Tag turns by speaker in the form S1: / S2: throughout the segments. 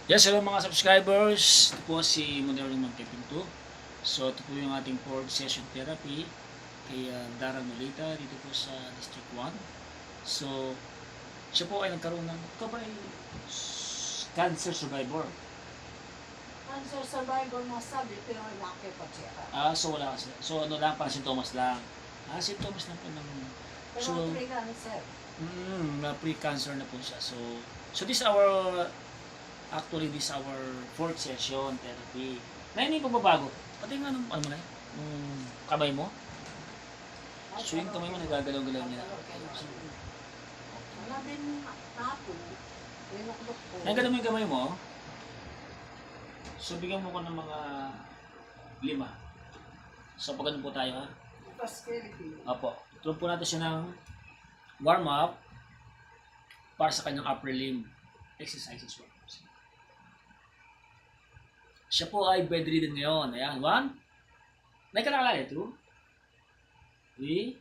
S1: Yes, hello mga subscribers. Ito po si Moderning Magtipin 2. So, ito po yung ating 4th session therapy kay Dara Nolita dito po sa District 1. So, siya po ay nagkaroon ng cancer survivor.
S2: Cancer survivor na sabi, pero laki pa siya.
S1: So wala kasi. So, ano lang, parang sintomas lang. Sintomas lang po ng...
S2: Pero
S1: So,
S2: pre-cancer.
S1: na pre-cancer na po siya. So this our... Actually, this our 4th session therapy. Na hindi pa babago. Pati nga nung, ano mo na, nung kamay mo. So yung kamay mo nagagalaw-galaw niya.
S2: Wala din tapo. Pinukdok ko.
S1: Nagalaw mo yung kamay mo. So bigyan mo ko ng mga 5. So pag po tayo ha.
S2: Prosperity.
S1: Apo. Turuan po natin siya ng warm up para sa kanyang upper limb exercises. Siya po ay bedridden ngayon. Ayan, 1. May kalakalala. 2, 3,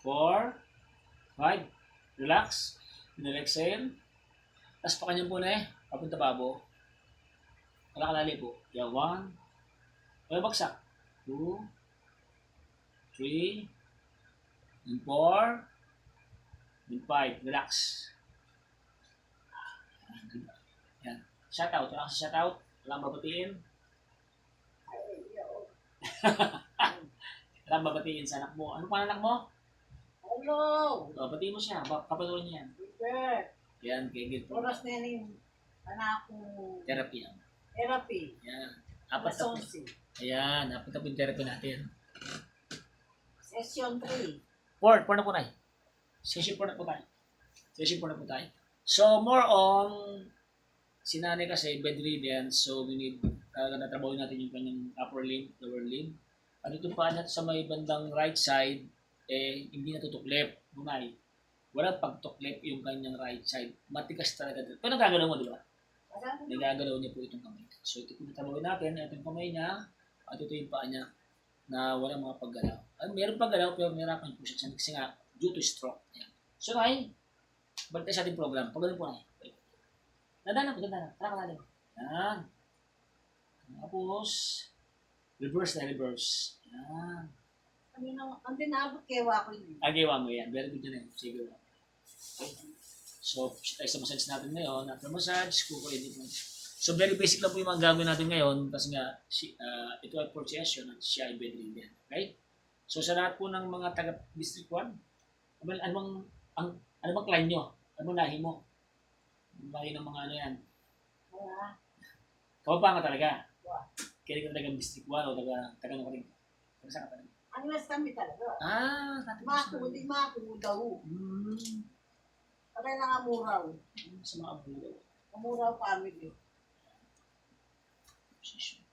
S1: 4, 5. Relax. Exhale. Tapos pa kanyang po na papunta babo. Kalakalali po. Ayan, 1. Ay, bagsak. 2, 3, and 4, and 5. Relax. Ayan. Shout out. Relax sa shout out. Walang babatiin. Walang babatiin sa anak mo. Ano pa anak mo?
S2: Hello!
S1: Batiin mo siya. Kapatuloy niya.
S2: Peter!
S1: Yan, kay Gil.
S2: Oras na yung anak ko.
S1: Therapy yan.
S2: Therapy.
S1: Yan. Apat na po.
S2: Masonsi.
S1: Ayan, apat na po yung therapy natin.
S2: Session 3.
S1: 4 na po tayo. Session 4 na po tayo. Session 4 na po tayo. So, more on, si nanay kasi bedridden, so we need, natrabaho natin yung kanyang upper limb, lower limb. Ano itong paa natin sa may bandang right side, hindi natutuklip. Munay. Walang pagtuklip yung kanyang right side. Matigas talaga. Pero nagagalaw mo, di ba? Nagagalaw niya po itong kamay. So, ito po natrabaho natin, ito yung kamay niya, at ito yung paa niya, na walang mga paggalaw. Meron paggalaw, pero nahirapan po siya kasi nga, due to stroke. Yan. So, ay, balik tayo sa ating program. Pagano po na. Dadaan ako. Tara ka natin. Yan. Tapos, reverse. Yan.
S2: Ang tinabot kewa ko yun.
S1: Agawa mo yan. Very good yun. Sige. Okay. So, tayo sa massage natin ngayon. After massage, kukulit mo. So, very basic lang po yung mga gagawin natin ngayon kasi nga, ito ay 4th session at siya ay bedridden. Okay? So, sa lahat po ng mga taga-district 1, ano bang clan nyo? Ano bang lahi mo? Lahi ng mga ano yan?
S2: Wala.
S1: Kapapanga talaga?
S2: Wala.
S1: Kaya ka talagang district 1 o taga ano ka rin? Taga saan ka talaga?
S2: Anglas kami talaga.
S1: Maku.
S2: Di maku daw. Kaya na nga muraw.
S1: Sa mga abulo.
S2: Muraw family.
S1: Position.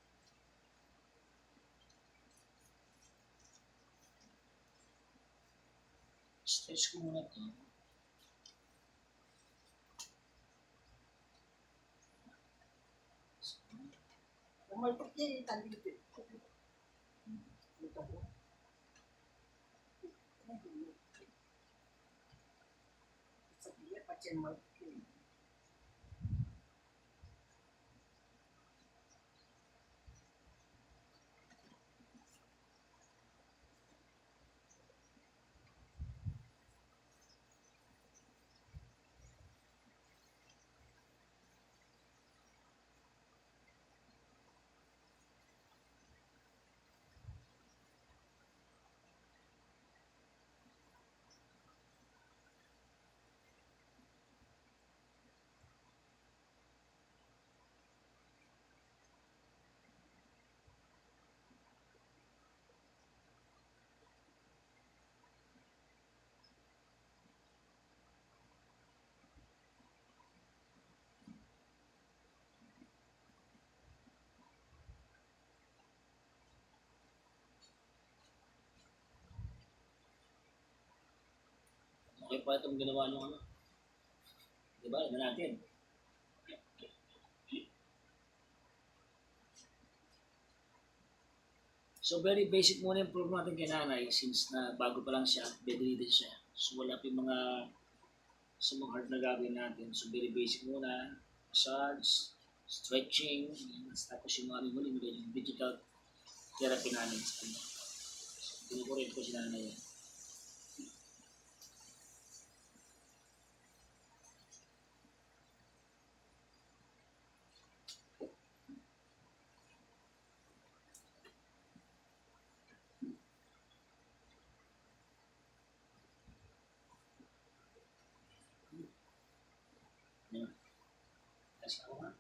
S1: Stretch ko muna ito.
S2: Umalpot niya yung talipid. Ito po. Sabi niya, pati yung malpot niya.
S1: Okay pa itong ginawa nyo ano. Diba? Iba natin. So very basic muna yung program natin kay nanay since na bago pa lang siya, bedridden siya. So wala pa yung mga hard na gagawin natin. So very basic muna. Massage. stretching, tapos yung mga huli, yung digital therapy namin sa kanya. Tinukurin ko si nanay yan. Yan. Kasi ako nga.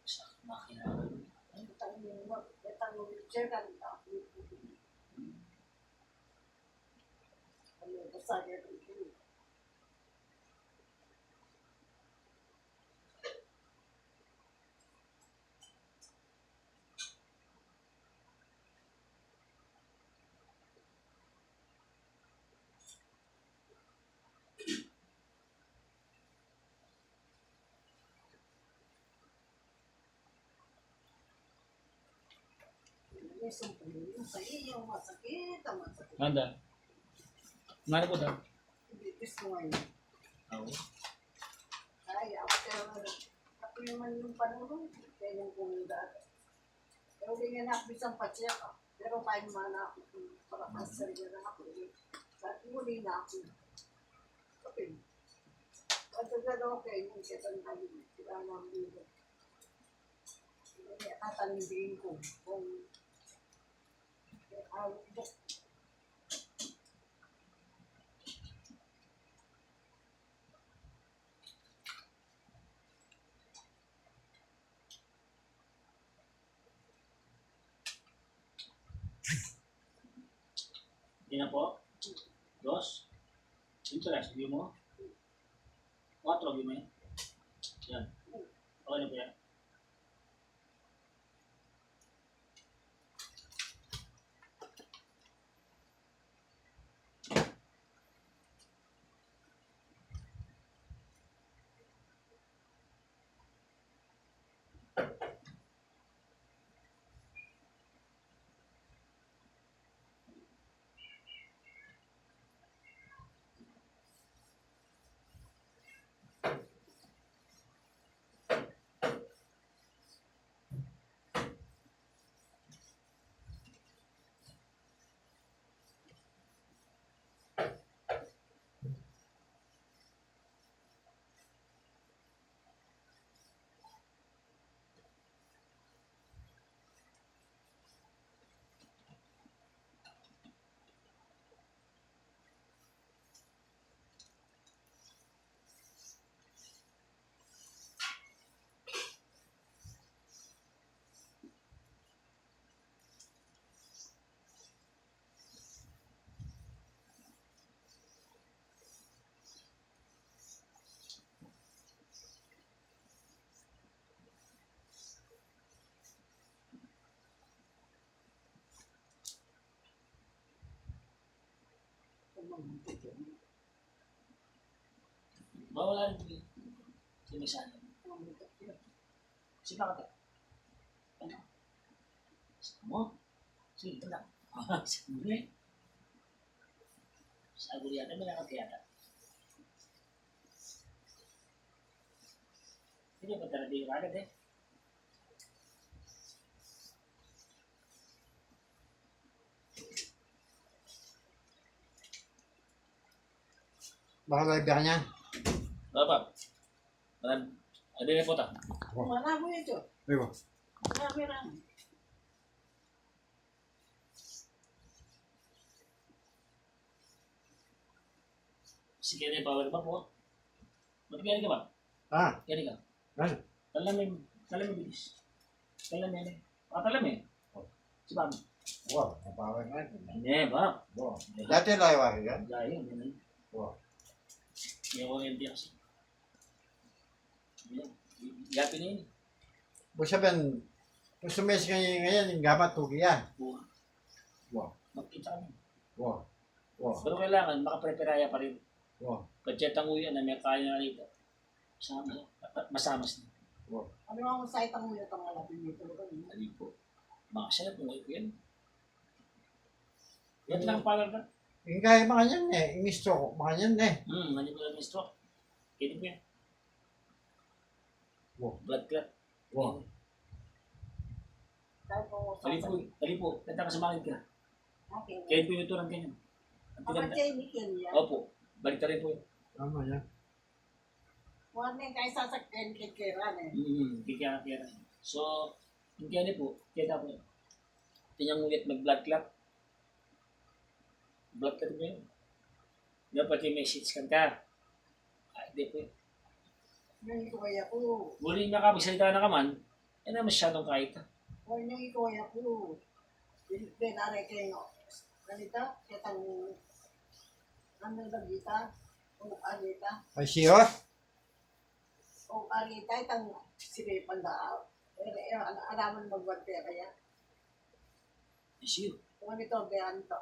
S1: Sa makina.
S2: Sa iyo, masakit, ang masakit.
S1: Manda. Manda po daw.
S2: Ibigis mo ngayon.
S1: Oo.
S2: Ay, after naman yung panulong, kaya yung kumunda. Pero hindi nga nakabisang patsiya ka. Pero kaya naman ako, para pasarya na ako. Sabi mo, hindi na ako. Okay. Pagkagano okay, yung kitang halin, sila na ang dito. Tatanggin ko kung
S1: Hindi na po. Dos. Interest. View mo. 4 view mo yan. Yan. Okay na po yan. Wala rin sinisan. Sige ka. Ano? Sige mo. Sige lang. Sige. Sabi yata, may nakakiyata. Hindi ba talaga yung agad eh?
S3: Baka biyahe niya.
S1: Bapak. Ada yang foto?
S2: Mana mo ito?
S3: Ayun.
S2: Marami lang.
S1: Si Kenny power ba po? Ba't kaya ka ba?
S3: Ah,
S1: Kaya ka?
S3: ano?
S1: Talam bilis. Talam yan eh. Talam eh. Si Bam.
S3: Wow, nabawi nga.
S1: Hindi ba?
S3: Wow. Dati layo yan.
S1: Gaya yun.
S3: Wow.
S1: May warranty kasi. Yan. Yapi na yun.
S3: Kung sabihin, kung sumis ka ngayon, yung gamat, tugi yan.
S1: Buha.
S3: Wow.
S1: Magkita kami.
S3: Wow. Wow.
S1: Pero kailangan, makapreparaya pa rin.
S3: Wow.
S1: Budget ang uwi na may kaya na rito. Masamas na.
S3: Wow.
S2: Ano ang site ang ulit ang alapin dito?
S1: Ano po? Mga siya, kung ko yan. Yan lang pala ka.
S3: Yung kaya mga yan eh. Yung stroke, mga yan eh.
S1: Ano po lang yung stroke? Kaya po yan.
S3: Wow.
S1: Blood clot.
S3: Wow.
S1: Dali po. Kanta ka sa makid ka.
S2: Okay.
S1: Kaya po yung turan ganyan. Ang
S2: Ang
S1: tiganda.
S2: Nickel yan.
S1: Opo. Balik rin po yun.
S3: Tama yan.
S2: Huwag na yung kayo sasakyan kay Kiran eh.
S1: Kaya. So, yung kaya po, kaya po yun. Tinyang ulit mag-blood clot. Blood clot mo yun. Dapat yung may CT scan ka. Hindi po yun.
S2: Yung ikuya ko.
S1: Muli na ka, magsalita na ka man, eh na masyadong kahit ka.
S2: Huwag yung ikuya ko. Pinare kayo. Ganito, kitang ano na gita? O alita?
S3: Ay, siya?
S2: O alita, itang sinipan na. Alaman magbante kaya.
S1: Is you.
S2: Kung ito, behan to.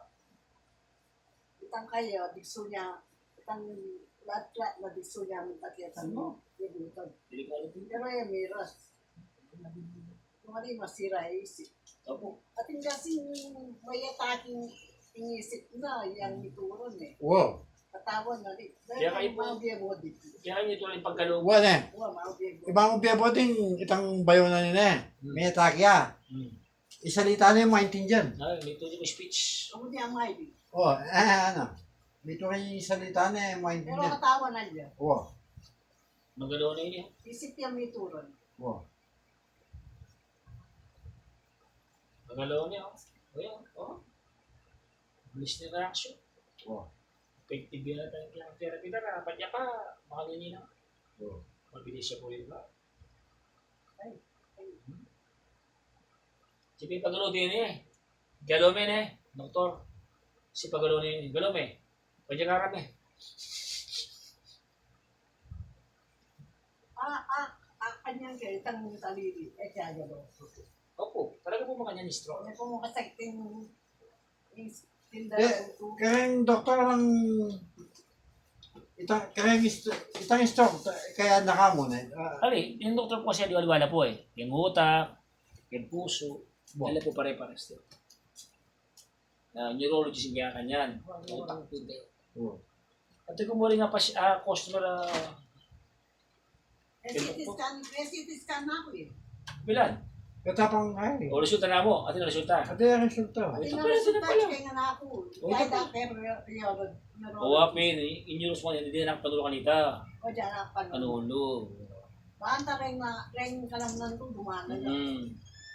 S2: Itang kayo, dikso niya, itang lahat na dikso niya ang takiatan mo. Dito.
S1: Delikado po.
S2: Pero yung miras. Kung ano yung masira isip.
S1: Opo.
S2: At yung kasi may ataking inisip na yung ituron eh.
S3: Wow.
S2: Katawan na rin.
S1: Kaya kayo
S2: Dahil
S1: po-
S2: mga biya mo dito.
S1: Kaya nyo tuloy pagkaloob.
S3: Wow eh.
S2: Mga biya mo.
S3: Ibang ubiya po din itang bayo na nila eh. May atakya. Isalita na yung maintindihan.
S1: May tuloy mo speech.
S2: Kamu niya may di.
S3: Oh, ano. Dito kayo isalita na yung
S2: Pero
S3: maintindihan.
S2: katawan na niya.
S3: Wow.
S1: Magalaw na yun eh.
S2: Isip yung may turon.
S3: Wow.
S1: Magalaw niya. Ayan. Oh. Bilis na reaction.
S3: Wow.
S1: Effective yun natin yung therapy na. Dapat niya pa. Makalini na.
S3: Wow.
S1: Mabilis siya po yun ba?
S2: Ay.
S1: Sige, pagalaw din eh. Galaw men eh. Doktor. Si pagalaw ni galaw eh. Pwede karap eh.
S2: Kanyang kayo, itang talili. Eh, kaya gano'n.
S1: Opo. Talaga po makanya ni stroke.
S2: Kaya kung makasakting
S3: Eh,
S2: tindahan ko.
S3: kaya yung doktor lang itang stroke kaya nakamon eh.
S1: Ali, yung doktor po siya diwaliwala po eh. Yung utak, yung puso,
S3: Wow.
S1: wala po pare-pares din. Neurologist yung kaya kanyan. Utak po din.
S3: Wow.
S1: At kung muli nga pa siya, customer,
S2: CT scan na ako eh.
S1: bilan?
S3: Katapang ay.
S1: O resulta na mo, atin na resulta.
S3: Ate ang resulta.
S2: Pati
S1: Ito
S2: na
S1: pala, ito na
S2: resulta,
S1: pala.
S2: kaya nga na ako.
S1: Oh,
S2: Kaya
S1: ito
S2: na, pero yun.
S1: O wapin, inyurus mo yan, hindi na nakapanulo kanita.
S2: O dyan ang panulo.
S1: Panulo.
S2: Banta rin ka lang nandun, dumana niya.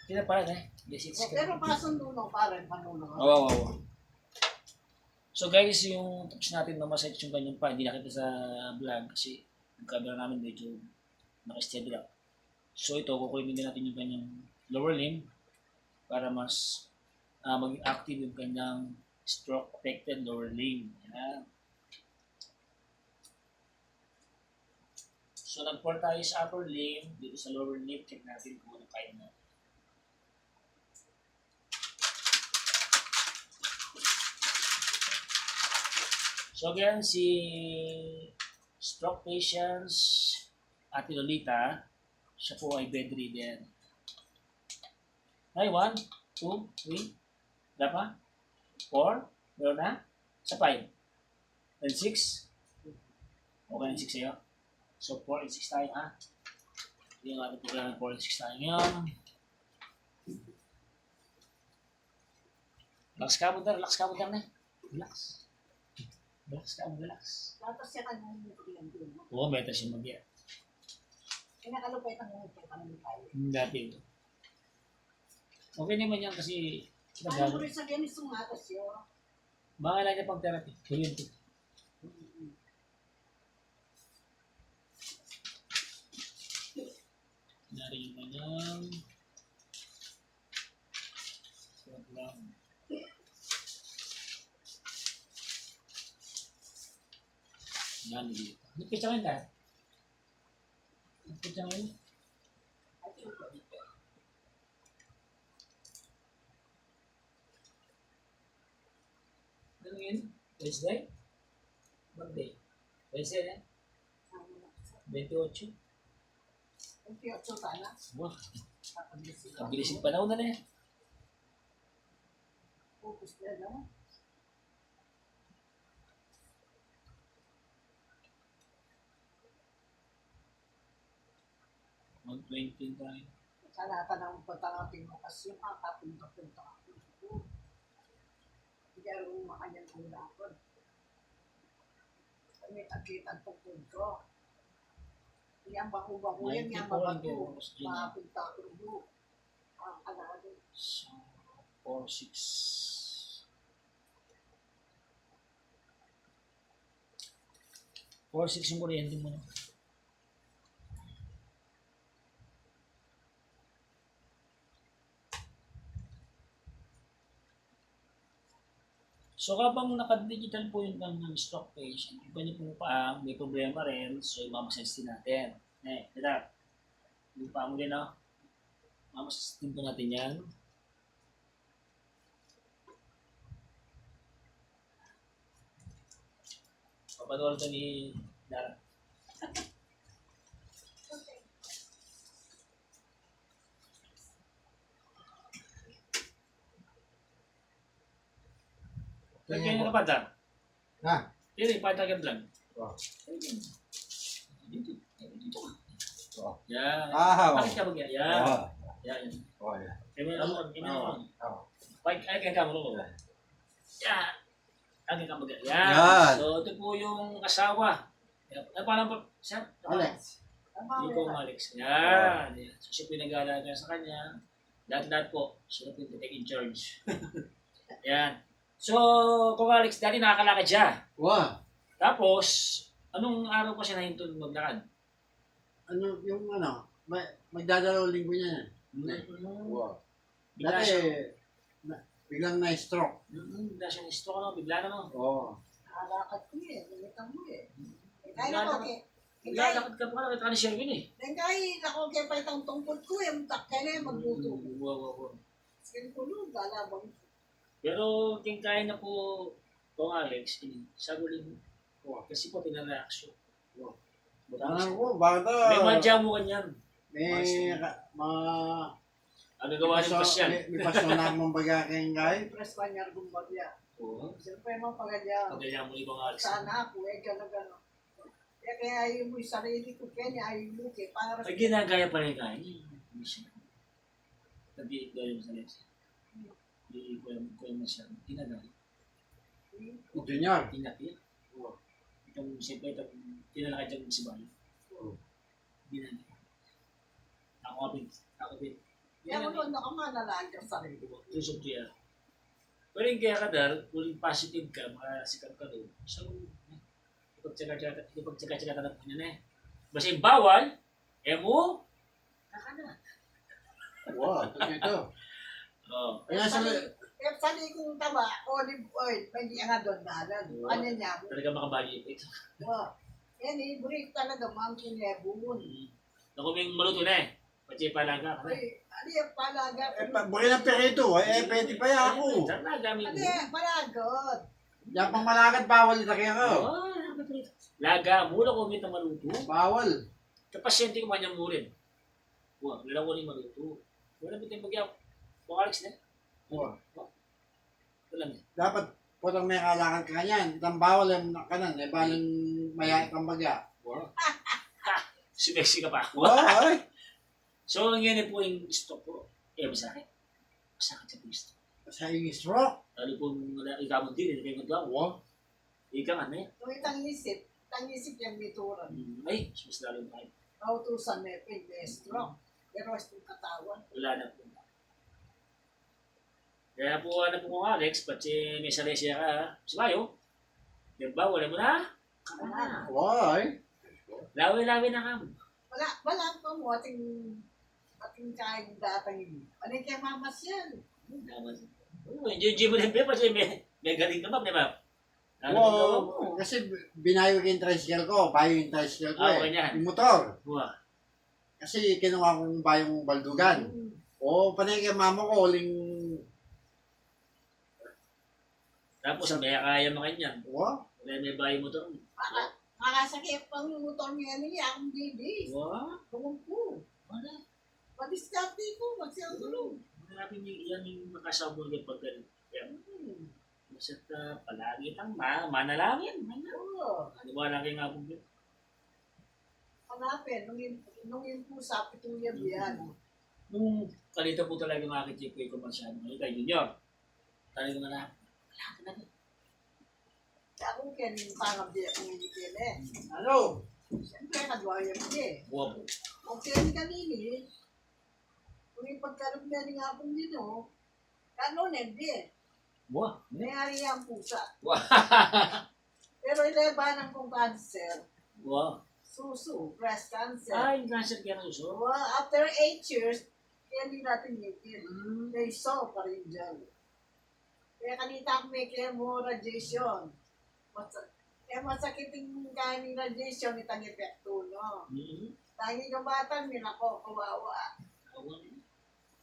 S1: Hindi na pala eh. Basic
S2: O, pero pasundo no, parang panulo.
S1: Oo. So guys, yung tapos natin mamasage yung kanyang pa, hindi nakita sa vlog kasi yung camera namin medyo naka-steady lang. So ito, kukunin din natin yung kanyang lower limb para mas maging active yung kanyang stroke affected lower limb. Yan. So nag-pour tayo sa upper limb, dito sa lower limb, check natin kung ano kaya na. So again, si stroke patients, Ate Lolita, siya po ay bedridden. Ay, 1, 2, 3, dapa, 4, meron na, sa 5, and 6. Okay, 6 sa'yo. So 4 and 6 tayo, ha? Yung ating programang 4 and 6 tayo ngayon. Relax ka mo na. Relax. Relax.
S2: Tapos siya kanyang nutrient yun.
S1: Oo, better siya mag-get.
S2: Kinakalupay ang nutrient ang tayo.
S1: Dati. Okay naman yan kasi
S2: Ano mo rin sabihin ni Sumatos yun?
S1: mga lang niya pang therapy. Yun po. Nari yung kanyang program. Yan dito. Nagpitsa ka na. Nagpitsa ka na.
S2: At yun.
S1: Ano yun? Wednesday? Monday? Wednesday na? 28.
S2: Ang piyotso sana.
S1: Wah,
S2: Kakabilis
S1: kabilis yung panahon na yan.
S2: Focus na, no?
S1: Mag-20 tayo.
S2: Sa lahat ng patangapin mo kasi yung kakapunta-punta ako. Hindi ako makanyang kulakon. Kami nakita tungkol ko. Yan bago-bago yan, yan
S1: 94
S2: bago.
S1: ang Gina.
S2: Makapunta ako doon. Ang alado.
S1: So, 4-6. 4-6 yung kuryente mo na. So kapag naka-digital po yung ng stock page, iba niyo po pa may problema rin, so mamasense din natin. Dada, yung pa mo din, no? Mamasense din po natin yan. Papanuwal to ni Dara. Kaya ka pa, Dar?
S3: Ha?
S1: Hindi, patagad lang.
S3: Oh.
S1: Dito. Dito ka.
S3: Oh.
S1: Yan.
S3: Ah,
S1: Bakit ka mag-yan? Yan.
S3: Oh.
S1: Yan.
S3: Oh, yeah.
S1: Kaya ano?
S3: Oh.
S1: Ay, ka mo. Yan. Ang ka mag-yan.
S3: Yan.
S1: So, ito po yung asawa. Ay, parang po, siya?
S3: Alex.
S1: Hindi ko Alex. Yan. So, siya po yung nag-aalaga sa kanya. Lahat-lahat po. Siya po yung take in charge. Yan. So, kung Alex, dati nakakalakad siya.
S3: Wow.
S1: Tapos, anong araw pa siya nahintun maglakad?
S3: Ano yung ano? Magdadalawang linggo niya yan. Wow.
S1: Bigla
S3: Dati,
S1: siya.
S3: biglang na-stroke.
S1: Bigla siya na-stroke, no? Bigla na, no?
S3: Oo.
S2: Nakalakad ko eh. Nalitan mo eh.
S1: Bigla
S2: Kaya
S1: na,
S2: ako,
S1: bigla lakad ka pa, nakita ka ni Sherwin, eh.
S2: kaya ako kaya pa itang tungkol ko eh. Kaya na yung magluto.
S1: Wow.
S2: Sige ko nun, galabang.
S1: Pero, kaya na po, kung Alex, sa guling, kasi po, tinaraksyon.
S3: Ano ko, bata.
S1: May madya mo kanyan.
S3: May
S1: Ano gawa ng pasyan?
S3: May pasyon na mong baga kayong guy.
S2: Press pa niya gumbagya.
S1: Oo.
S2: Siyempre mo pagadya.
S1: Pagkaya mo ibang Alex.
S2: Sana ako eh, gano'n. Kaya ayaw mo yung sarili ko, kaya niya ayaw mo eh. Para
S1: Ay, ginagaya pa rin kaya. Hindi siya. Tabi, gaya mo sa Alex. Hindi ko yung siya. Ginagaya.
S3: Junior.
S1: Tinapit. Oo. Itong siyempre, itong tinalakad dyan si Bayo.
S3: Oo.
S1: Ginagaya. Ako din.
S2: kaya mo doon ako manalaga sa sarili ko.
S1: Tusok niya. Pero yung kaya ka dahil, kung positive ka, makasikap ka doon. So, ipagtsaga-tsaga ka na po niya na eh. Basta yung bawal, mo, kakana.
S3: Wow, ito.
S1: Oo.
S3: Kaya sa
S2: Kaya sali kong taba, olive oil, hindi nga doon dahalan.
S1: Oo.
S2: Ano niya?
S1: Talaga makabali ito.
S2: Wow. Yan eh, break talaga, mountain level.
S1: Naku, may maluto na eh. Pati palaga ka na.
S2: Ay, ano yung palaga?
S3: bakit ang perito? Pwede pa yan ako.
S1: Talaga, may
S2: Ano yan, palagod.
S3: Yan pang malakad, bawal ito kaya ko.
S1: Laga, mula ko kita maluto.
S3: Bawal.
S1: Kapasyente ko kanyang murin. Wah, lalaw ko rin maluto. Wala ba tayong bagyaw? Kung Alex na?
S3: Wow.
S1: Wala na.
S3: Dapat putang may kalakan ka kanyan. Itang bawal yung kanan. Balang maya kang baga.
S1: Wow. Sumexy ka pa.
S3: Wow, ay.
S1: So, ang ganyan po yung stock ko. Masakit. Masakit sa gusto.
S3: Sa yung stroke.
S1: Lalo po ikaw mo din, hindi kayo magagawa.
S3: Wow.
S1: Ikaw nga na eh.
S2: Kung itang isip yung bituran.
S1: Ay, mas lalo tayo.
S2: Kautusan may stroke. Pero itong katawan.
S1: Wala na po. Kaya po, ano po kung Alex, pati may salesya ka, sabayo. Diba, wala mo na?
S2: Wala.
S3: Wow, ay.
S1: Lawi-lawi na ka mo.
S2: Wala pa mo ating kain datang yun. Ano yung kay mamas yan?
S1: Hindi mo rin ba? Kasi may galing naman, di ba? Ano
S3: Wow.
S1: ang gawa mo?
S3: Kasi binayo ko yung tricycle ko. Bayo yung tricycle ko
S1: ganyan.
S3: Yung motor.
S1: Buwa.
S3: Kasi kinuha kong bayong baldugan. Oo, panay kay mama ko, huling
S1: Tapos sabi, kaya mo kanyan.
S3: Wow.
S1: Wala may bahay mo to.
S2: Makasakit pang motor niya niya, akong didi.
S1: Wow.
S2: Tungkol ko.
S1: Wala.
S2: Padiskarte ko, magsiyang
S1: Hanapin niyo yan yung makasabog yung pagkalit. Kaya,
S2: Hmm.
S1: basta palagi lang, manalangin.
S2: Oo.
S1: Ano ba lagi nga po yun?
S2: Hanapin, nung yung pusa, pitulya biyan.
S1: Nung kalito po talaga yung aking chief ko masyado. Ngayon kay Junior. Talaga nga na, wala talaga.
S2: Ako ken parang di ako nginikin eh.
S3: Ano?
S2: Siyempre, kadwaya mo eh.
S1: Wow.
S2: Kung ken kanini, kung yung pagkaroon niya ni nga pong dino, kanon hindi.
S1: Wow.
S2: Mayari ang pusa.
S1: Wow.
S2: Pero ilebanan kong cancer,
S1: Wow.
S2: suso, breast cancer.
S1: Ay, cancer kaya ng suso.
S2: So, after 8 years, kaya hindi natin ngitin. May saw pa rin dyan. Kaya kanita may chemo radiation. Masakit yung kaning radiation, itang epekto, no? Tangi gabatan, minako, kawawa.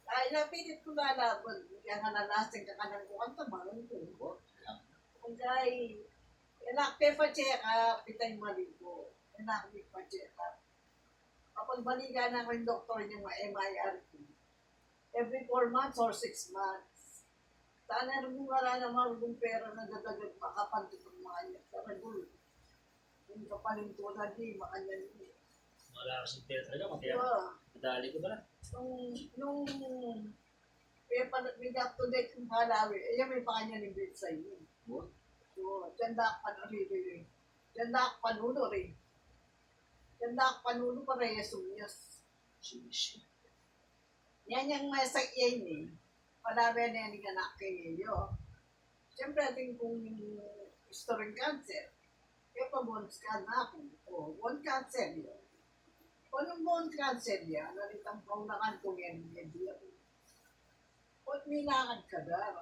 S2: Ay, napilit ko lalaban. Kaya nga nalasing ka kanang kuwan, tamangan ko. Kung kaya, inakpe pa check up, pitay maligo. Inakpe pa check up. Kapag balikan ako yung doktor niya, MIRT, every 4 months or 6 months. Sana rin wala na marunong pera na dadagat makapantot ng mga niya. Pero gulo. Yung kapalintunan di, makanyan niya.
S1: Wala kasi pera talaga. Matira.
S2: Diba?
S1: Madali ko ba na?
S2: Nung may up to date yung halawi, yan may pakanya ni Bill sa inyo.
S1: Wow.
S2: So, tanda ka panuri. Tanda ka panuno rin. Tanda ka panuno pa rin yung Diyos.
S1: Sinisip.
S2: Yan yung may sa iyan eh. Padami na yan yung anak kayo. Siyempre, ating kung history cancer, kaya pa bone scan na ako. O, bone cancer yun. Kung yung bone cancer yan, nalitang paunakan kong yan, hindi ako. Kung minakad ka da,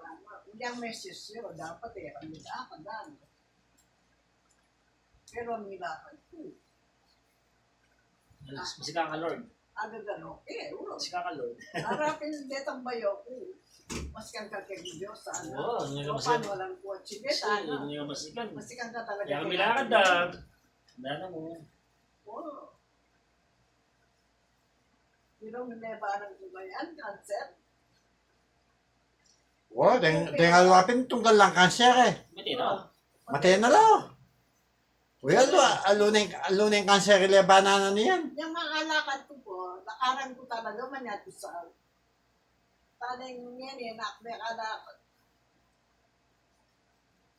S2: kung yung message yun, dapat eh, ang nilakad da. Pero ang nilakad ko,
S1: Masika ka Lord.
S2: agad ano, ulo.
S1: Masika ka Lord.
S2: Harapin yung detang bayo ko. Mas kang kakagin Diyos, sana.
S1: Oo, hindi ka
S2: O,
S1: masika.
S2: paano walang kotse,
S1: Kasi
S2: ano?
S1: hindi nga masikan.
S2: Mas kang ka talaga.
S1: Kaya kami lakad na. Dana mo.
S2: Oo. Pero nilebaran ko ba yan, cancer?
S3: Wow, dengalwapin tunggal lang kanser eh.
S1: Matira.
S3: Matay na lang. Uy, alunin kanser lebanan na niyan.
S2: Yung mga lakad ko po, lakaran ko talaga manyato sa tanay yan eh, nakme kalakad.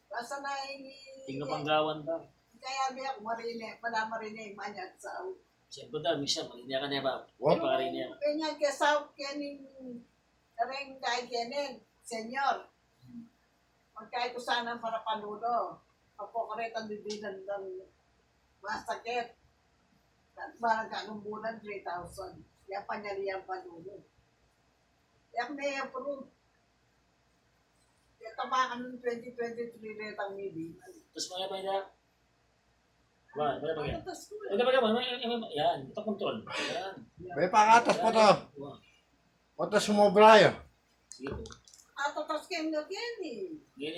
S2: Basta na
S1: Tingnan panggawan ba?
S2: kaya di ako marinig, wala marinig manyat sa
S1: Siyempre daw, Misha, malinya ka na ba?
S3: What?
S1: Hindi pa rin yan.
S2: kanya kasaw kening ring kay kening senyor. Magkaya ko sana para panulo. Pagpokaret ang bibilan ng masakit. At parang kanumbulan 3,000. Kaya panyaliyang panulo. Kaya may approve. Kaya tabakan ng 2023 retang midi.
S1: Tapos mga ba niya? Ba, ba yan?
S2: Pagkatas ko
S1: Hindi ba yan? Yan, ito control. Yan.
S3: May pakatas pa to.
S1: Wow.
S3: O to sumobra yun.
S1: Sige po.
S2: Atatas kayo na yan eh.
S1: Yan